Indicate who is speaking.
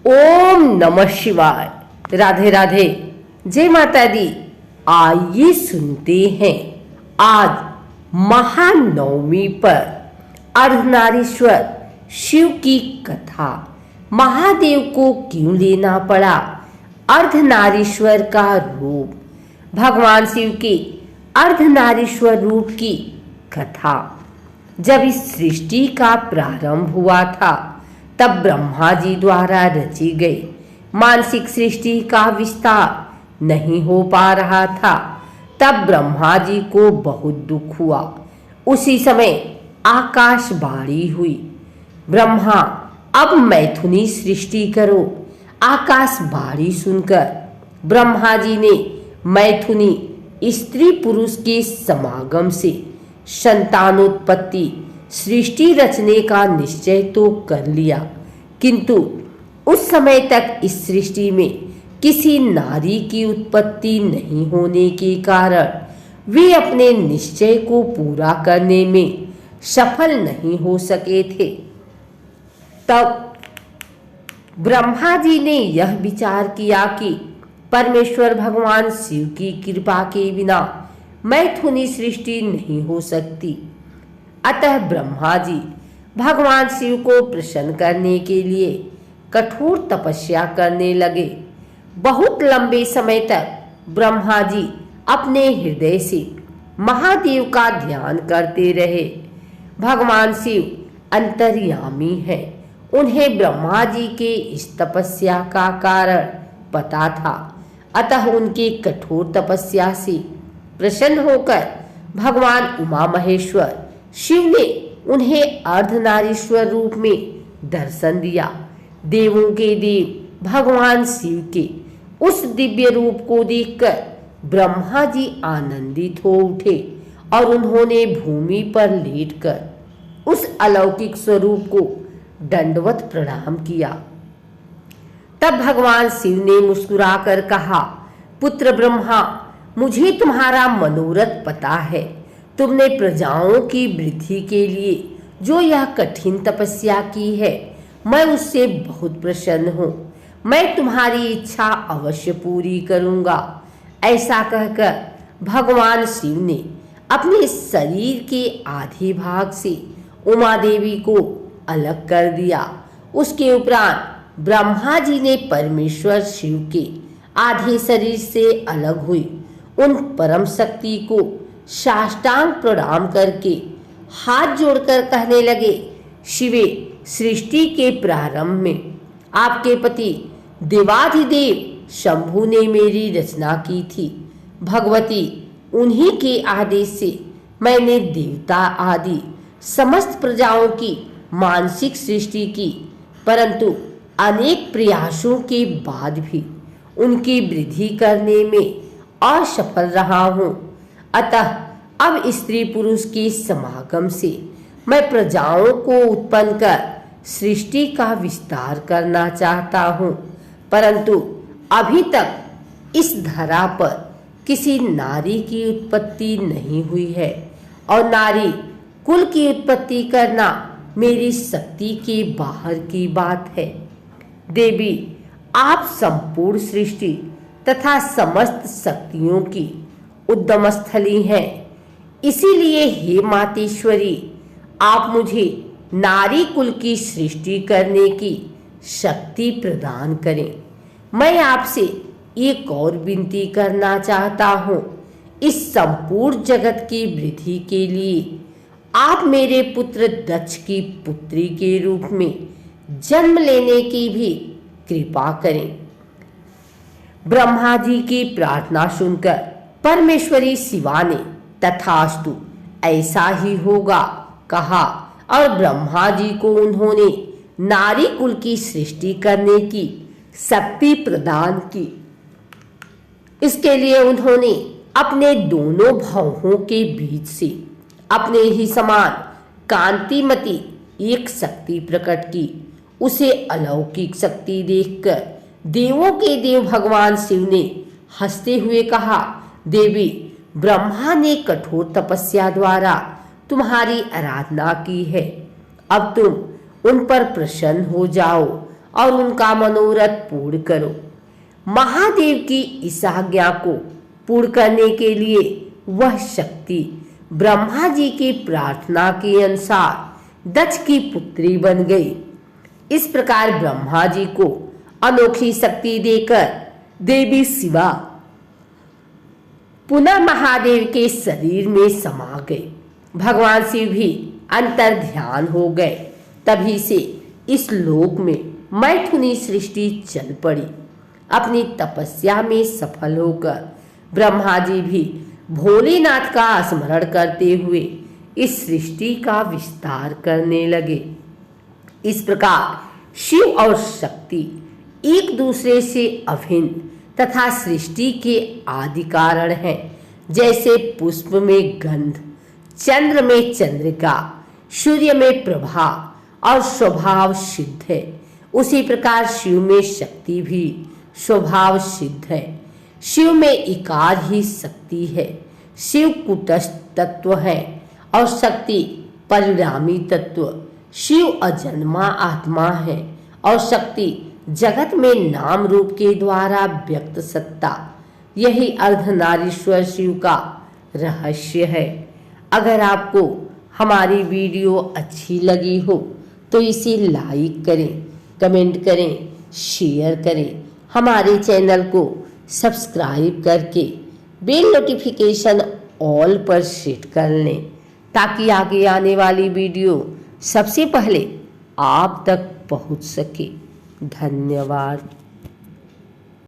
Speaker 1: ओम नमः शिवाय। राधे राधे, जय माता दी। आइए सुनते हैं आज महानवमी पर अर्धनारीश्वर शिव की कथा। महादेव को क्यों लेना पड़ा अर्धनारीश्वर का रूप? भगवान शिव के अर्धनारीश्वर रूप की कथा। जब इस सृष्टि का प्रारंभ हुआ था तब ब्रह्मा जी द्वारा रची गई मानसिक सृष्टि का विस्तार नहीं हो पा रहा था। तब ब्रह्मा जी को बहुत दुख हुआ। उसी समय आकाशवाणी हुई, ब्रह्मा अब मैथुनी सृष्टि करो। आकाशवाणी सुनकर ब्रह्मा जी ने मैथुनी स्त्री पुरुष के समागम से संतानोत्पत्ति सृष्टि रचने का निश्चय तो कर लिया, किंतु उस समय तक इस सृष्टि में किसी नारी की उत्पत्ति नहीं होने के कारण वे अपने निश्चय को पूरा करने में सफल नहीं हो सके थे। तब ब्रह्मा जी ने यह विचार किया कि परमेश्वर भगवान शिव की कृपा के बिना मैथुनी सृष्टि नहीं हो सकती। अतः ब्रह्मा जी भगवान शिव को प्रसन्न करने के लिए कठोर तपस्या करने लगे। बहुत लंबे समय तक ब्रह्मा जी अपने हृदय से महादेव का ध्यान करते रहे। भगवान शिव अंतर्यामी हैं। उन्हें ब्रह्मा जी के इस तपस्या का कारण पता था। अतः उनके कठोर तपस्या से प्रसन्न होकर भगवान उमा महेश्वर शिव ने उन्हें अर्धनारीश्वर रूप में दर्शन दिया। देवों के देव भगवान शिव के उस दिव्य रूप को देखकर ब्रह्मा जी आनंदित हो उठे और उन्होंने भूमि पर लेटकर उस अलौकिक स्वरूप को दंडवत प्रणाम किया। तब भगवान शिव ने मुस्कुराकर कहा, पुत्र ब्रह्मा, मुझे तुम्हारा मनोरथ पता है। तुमने प्रजाओं की वृद्धि के लिए जो यह कठिन तपस्या की है, मैं उससे बहुत प्रसन्न हूँ। मैं तुम्हारी इच्छा अवश्य पूरी करूँगा। ऐसा कहकर भगवान शिव ने अपने शरीर के आधे भाग से उमा देवी को अलग कर दिया। उसके उपरांत ब्रह्मा जी ने परमेश्वर शिव के आधे शरीर से अलग हुई उन परम शक्ति को साष्टांग प्रणाम करके हाथ जोड़कर कहने लगे, शिवे, सृष्टि के प्रारंभ में आपके पति देवाधिदेव शंभु ने मेरी रचना की थी। भगवती, उन्हीं के आदेश से मैंने देवता आदि समस्त प्रजाओं की मानसिक सृष्टि की, परंतु अनेक प्रयासों के बाद भी उनकी वृद्धि करने में असफल रहा हूँ। अतः अब स्त्री पुरुष के समागम से मैं प्रजाओं को उत्पन्न कर सृष्टि का विस्तार करना चाहता हूँ, परंतु अभी तक इस धरा पर किसी नारी की उत्पत्ति नहीं हुई है और नारी कुल की उत्पत्ति करना मेरी शक्ति के बाहर की बात है। देवी, आप संपूर्ण सृष्टि तथा समस्त शक्तियों की उद्गम स्थली हैं। इसीलिए हे मातेश्वरी, आप मुझे नारी कुल की सृष्टि करने की शक्ति प्रदान करें। मैं आपसे एक और विनती करना चाहता हूँ। इस संपूर्ण जगत की वृद्धि के लिए आप मेरे पुत्र दक्ष की पुत्री के रूप में जन्म लेने की भी कृपा करें। ब्रह्मा जी की प्रार्थना सुनकर परमेश्वरी शिवा ने तथास्तु, ऐसा ही होगा कहा और ब्रह्मा जी को उन्होंने नारी कुल की सृष्टि करने की शक्ति प्रदान की। इसके लिए उन्होंने अपने दोनों भौहों के बीच से अपने ही समान कांतिमती एक शक्ति प्रकट की। उसे अलौकिक शक्ति देखकर देवों के देव भगवान शिव ने हंसते हुए कहा, देवी, ब्रह्मा ने कठोर तपस्या द्वारा तुम्हारी आराधना की है। अब तुम उन पर प्रसन्न हो जाओ और उनका मनोरथ पूर्ण करो। महादेव की इस आज्ञा को पूर्ण करने के लिए वह शक्ति ब्रह्मा जी की प्रार्थना के अनुसार दक्ष की पुत्री बन गई। इस प्रकार ब्रह्मा जी को अनोखी शक्ति देकर देवी शिवा पुनः महादेव के शरीर में समा गए। भगवान शिव भी अंतर ध्यान हो गए। तभी से इस लोक में मैथुनी सृष्टि चल पड़ी। अपनी तपस्या में सफल होकर ब्रह्मा जी भी भोलेनाथ का स्मरण करते हुए इस सृष्टि का विस्तार करने लगे। इस प्रकार शिव और शक्ति एक दूसरे से अभिन्न तथा सृष्टि के आदि कारण हैं। जैसे पुष्प में गंध, चंद्र में चंद्रिका, सूर्य में प्रभा और स्वभाव सिद्ध है, उसी प्रकार शिव में शक्ति भी स्वभाव सिद्ध है। शिव में एकाध ही शक्ति है। शिव कुटस्थ तत्व है और शक्ति परिणामी तत्व। शिव अजन्मा आत्मा है और शक्ति जगत में नाम रूप के द्वारा व्यक्त सत्ता। यही अर्धनारीश्वर शिव का रहस्य है। अगर आपको हमारी वीडियो अच्छी लगी हो तो इसे लाइक करें, कमेंट करें, शेयर करें। हमारे चैनल को सब्सक्राइब करके बेल नोटिफिकेशन ऑल पर सेट कर लें ताकि आगे आने वाली वीडियो सबसे पहले आप तक पहुंच सके। धन्यवाद।